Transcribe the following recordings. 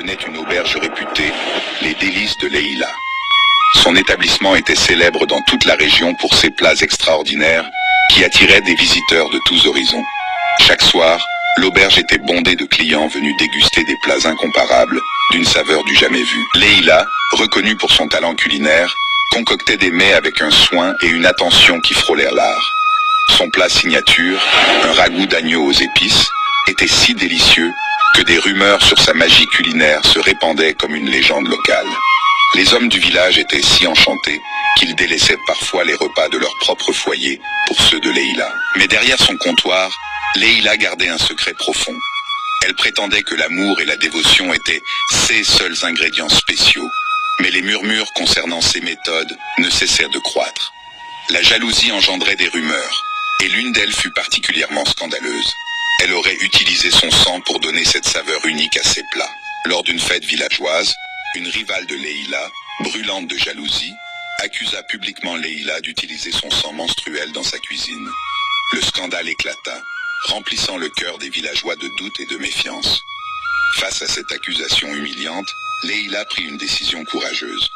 tenait une auberge réputée, les Délices de Leïla. Son établissement était célèbre dans toute la région pour ses plats extraordinaires qui attiraient des visiteurs de tous horizons. Chaque soir, l'auberge était bondée de clients venus déguster des plats incomparables, d'une saveur du jamais vu. Leïla, reconnue pour son talent culinaire, concoctait des mets avec un soin et une attention qui frôlèrent l'art. Son plat signature, un ragoût d'agneau aux épices, était si délicieux que des rumeurs sur sa magie culinaire se répandaient comme une légende locale. Les hommes du village étaient si enchantés qu'ils délaissaient parfois les repas de leur propre foyer pour ceux de Leïla. Mais derrière son comptoir, Leïla gardait un secret profond. Elle prétendait que l'amour et la dévotion étaient ses seuls ingrédients spéciaux. Mais les murmures concernant ses méthodes ne cessèrent de croître. La jalousie engendrait des rumeurs, et l'une d'elles fut particulièrement scandaleuse. Elle aurait utilisé son sang pour donner cette saveur unique à ses plats. Lors d'une fête villageoise, une rivale de Leïla, brûlante de jalousie, accusa publiquement Leïla d'utiliser son sang menstruel dans sa cuisine. Le scandale éclata, remplissant le cœur des villageois de doute et de méfiance. Face à cette accusation humiliante, Leïla prit une décision courageuse.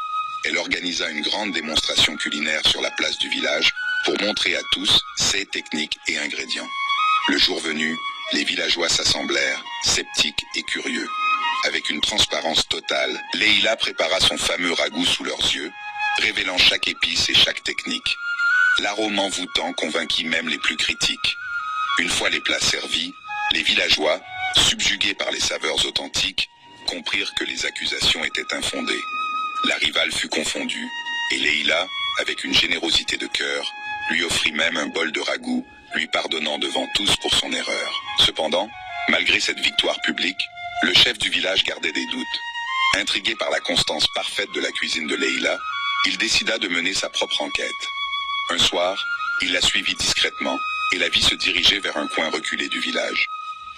Elle organisa une grande démonstration culinaire sur la place du village pour montrer à tous ses techniques et ingrédients. Le jour venu, les villageois s'assemblèrent, sceptiques et curieux. Avec une transparence totale, Leïla prépara son fameux ragoût sous leurs yeux, révélant chaque épice et chaque technique. L'arôme envoûtant convainquit même les plus critiques. Une fois les plats servis, les villageois, subjugués par les saveurs authentiques, comprirent que les accusations étaient infondées. La rivale fut confondue, et Leïla, avec une générosité de cœur, lui offrit même un bol de ragoût, lui pardonnant devant tous pour son erreur. Cependant, malgré cette victoire publique, le chef du village gardait des doutes. Intrigué par la constance parfaite de la cuisine de Leïla, il décida de mener sa propre enquête. Un soir, il la suivit discrètement, et la vit se diriger vers un coin reculé du village.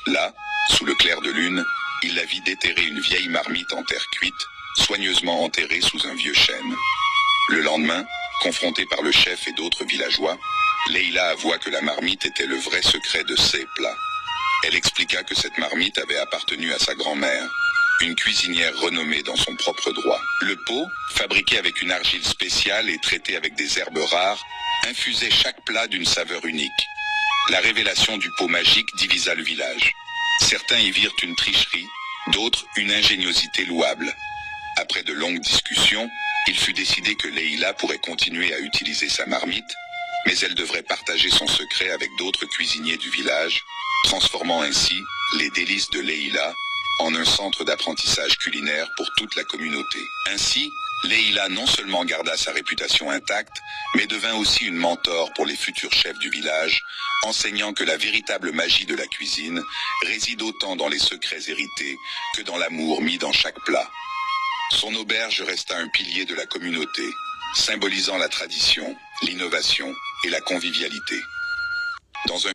Là, sous le clair de lune, il la vit déterrer une vieille marmite en terre cuite, soigneusement enterrée sous un vieux chêne. Le lendemain, confrontée par le chef et d'autres villageois, Leïla avoua que la marmite était le vrai secret de ses plats. Elle expliqua que cette marmite avait appartenu à sa grand-mère, une cuisinière renommée dans son propre droit. Le pot, fabriqué avec une argile spéciale et traité avec des herbes rares, infusait chaque plat d'une saveur unique. La révélation du pot magique divisa le village. Certains y virent une tricherie, d'autres une ingéniosité louable. Après de longues discussions, il fut décidé que Leïla pourrait continuer à utiliser sa marmite, mais elle devrait partager son secret avec d'autres cuisiniers du village, transformant ainsi les Délices de Leïla en un centre d'apprentissage culinaire pour toute la communauté. Ainsi, Leïla non seulement garda sa réputation intacte, mais devint aussi une mentor pour les futurs chefs du village, enseignant que la véritable magie de la cuisine réside autant dans les secrets hérités que dans l'amour mis dans chaque plat. Son auberge resta un pilier de la communauté, symbolisant la tradition, l'innovation et la convivialité. Dans un